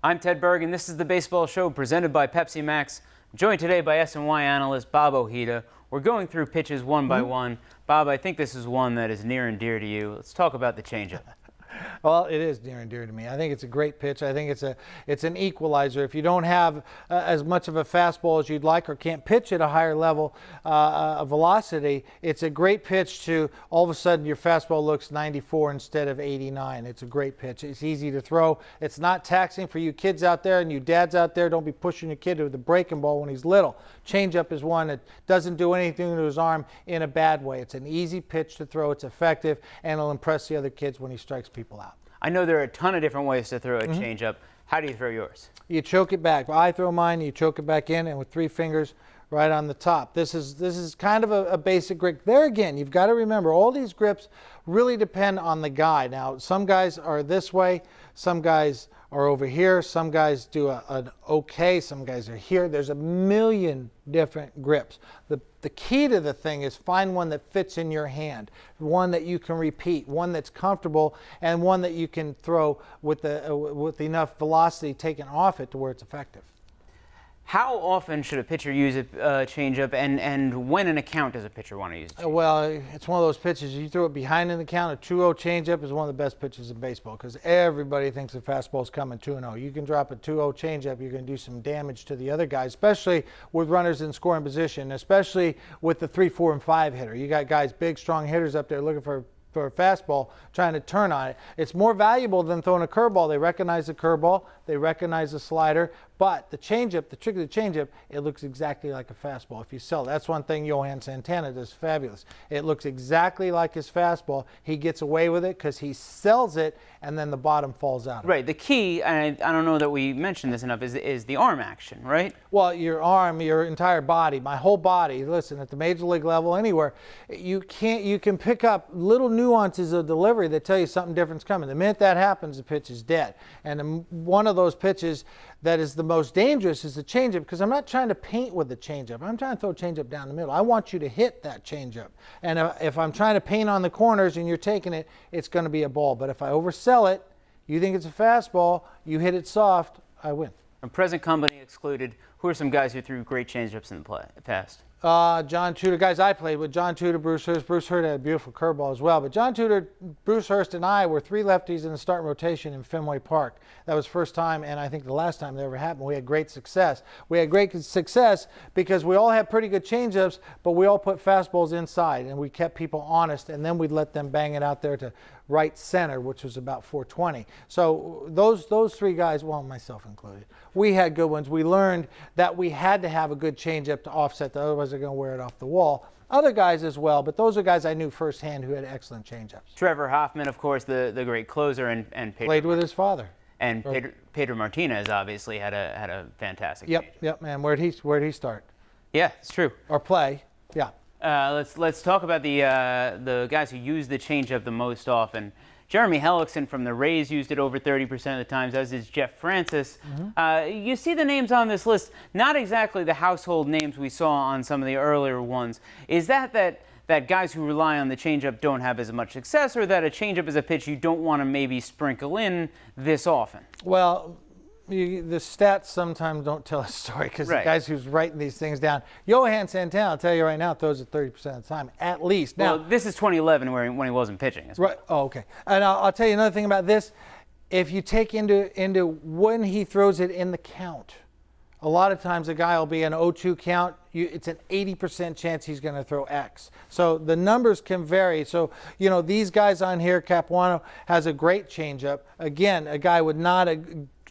I'm Ted Berg, and this is the Baseball Show presented by Pepsi MAX. I'm joined today by S&Y analyst Bob Ojeda. We're going through pitches one by one. Bob, I think this is one that is near and dear to you. Let's talk about the changeup. Well, it is near and dear to me. I think it's a great pitch. I think it's an equalizer. If you don't have as much of a fastball as you'd like or can't pitch at a higher level of velocity, it's a great pitch to all of a sudden your fastball looks 94 instead of 89. It's a great pitch. It's easy to throw. It's not taxing for you kids out there and you dads out there. Don't be pushing your kid with a breaking ball when he's little. Changeup is one that doesn't do anything to his arm in a bad way. It's an easy pitch to throw. It's effective, and it'll impress the other kids when he strikes people out. I know there are a ton of different ways to throw a changeup. How do you throw yours? You choke it back. I throw mine, you choke it back in, and with 3 fingers right on the top. This is kind of a basic grip. There again, you've got to remember, all these grips really depend on the guy. Now, some guys are this way, some guys are over here, some guys do an okay, some guys are here. There's a million different grips. The key to the thing is find one that fits in your hand, one that you can repeat, one that's comfortable, and one that you can throw with enough velocity taken off it to where it's effective. How often should a pitcher use a changeup, and when in a count does a pitcher want to use a changeup? Well, it's one of those pitches, you throw it behind in the count. A 2-0 changeup is one of the best pitches in baseball because everybody thinks the fastball's coming 2-0. You can drop a 2-0 changeup, you're going to do some damage to the other guy, especially with runners in scoring position, especially with the 3, 4, and 5 hitter. You got guys, big, strong hitters up there looking for a fastball, trying to turn on it. It's more valuable than throwing a curveball. They recognize the curveball, they recognize the slider, but the changeup, the trick of the changeup, it looks exactly like a fastball. If you sell, that's one thing Johan Santana does fabulous. It looks exactly like his fastball. He gets away with it because he sells it, and then the bottom falls out. Right. The key, and I don't know that we mentioned this enough, is the arm action, right? Well, your arm, your entire body, my whole body. Listen, at the major league level, anywhere, you can pick up little nuances of delivery that tell you something different's coming. The minute that happens, the pitch is dead. And one of those pitches that is the most dangerous is the changeup, because I'm not trying to paint with the changeup. I'm trying to throw a changeup down the middle. I want you to hit that changeup. And if I'm trying to paint on the corners and you're taking it, it's going to be a ball. But if I oversell it, you think it's a fastball, you hit it soft, I win. From present company excluded, who are some guys who threw great changeups in the past? John Tudor, guys I played with, John Tudor, Bruce Hurst. Bruce Hurst had a beautiful curveball as well. But John Tudor, Bruce Hurst, and I were 3 lefties in the starting rotation in Fenway Park. That was first time, and I think the last time that ever happened. We had great success. We had great success because we all had pretty good changeups, but we all put fastballs inside, and we kept people honest, and then we'd let them bang it out there to right center, which was about 420. So those 3 guys, well, myself included, we had good ones. We learned that we had to have a good changeup to offset that, otherwise they're going to wear it off the wall. Other guys as well, but those are guys I knew firsthand who had excellent changeups. Trevor Hoffman, of course, the great closer, and Pedro played with his father. And Pedro Martinez obviously had a fantastic changeup. Yep, man. Where'd he start? Yeah, it's true. Or play, yeah. Let's talk about the guys who use the changeup the most often. Jeremy Hellickson from the Rays used it over 30% of the times, as is Jeff Francis. You see the names on this list, not exactly the household names we saw on some of the earlier ones. Is that guys who rely on the changeup don't have as much success, or that a changeup is a pitch you don't want to maybe sprinkle in this often? Well, the stats sometimes don't tell a story, because the guys who's writing these things down, Johan Santana, I'll tell you right now, throws it 30% of the time, at least. Now, well, this is 2011 when he wasn't pitching. Right. Oh, okay. And I'll tell you another thing about this. If you take into when he throws it in the count, a lot of times a guy will be an 0-2 count. It's an 80% chance he's going to throw X. So the numbers can vary. So, you know, these guys on here, Capuano has a great changeup. Again, a guy with not a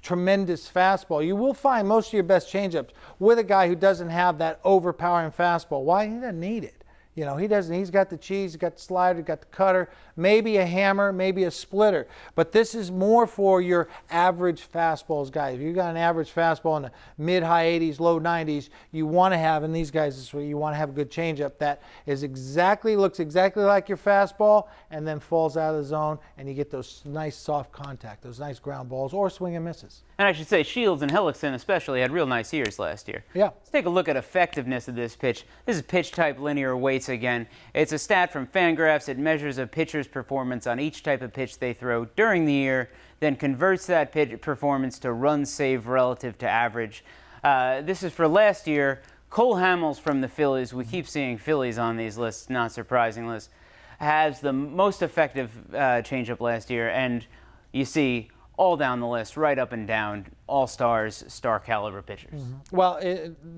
tremendous fastball. You will find most of your best changeups with a guy who doesn't have that overpowering fastball. Why? He doesn't need it. You know, he doesn't. He's got the cheese, he's got the slider, he's got the cutter, maybe a hammer, maybe a splitter. But this is more for your average fastballs guys. If you've got an average fastball in the mid-high 80s, low 90s, you want to have, and these guys this way, you want to have a good changeup that is looks exactly like your fastball, and then falls out of the zone, and you get those nice soft contact, those nice ground balls, or swing and misses. And I should say Shields and Hellickson especially had real nice years last year. Yeah. Let's take a look at effectiveness of this pitch. This is pitch type linear weights. points again. It's a stat from Fangraphs. It measures a pitcher's performance on each type of pitch they throw during the year, then converts that pitch performance to runs saved relative to average. This is for last year. Cole Hamels from the Phillies, we keep seeing Phillies on these lists, not surprising lists, has the most effective changeup last year, and you see all down the list, right up and down, all-stars, star caliber pitchers. Well,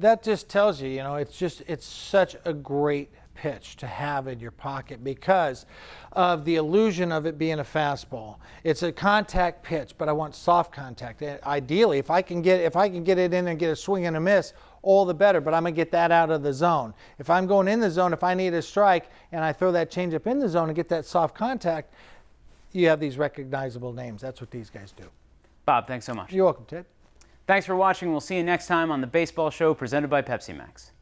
that just tells you, it's such a great pitch to have in your pocket because of the illusion of it being a fastball. It's a contact pitch, but I want soft contact. Ideally, if I can get it in and get a swing and a miss, all the better, but I'm going to get that out of the zone. If I'm going in the zone, if I need a strike and I throw that changeup in the zone and get that soft contact, you have these recognizable names. That's what these guys do. Bob, thanks so much. You're welcome, Ted. Thanks for watching. We'll see you next time on the Baseball Show presented by Pepsi MAX.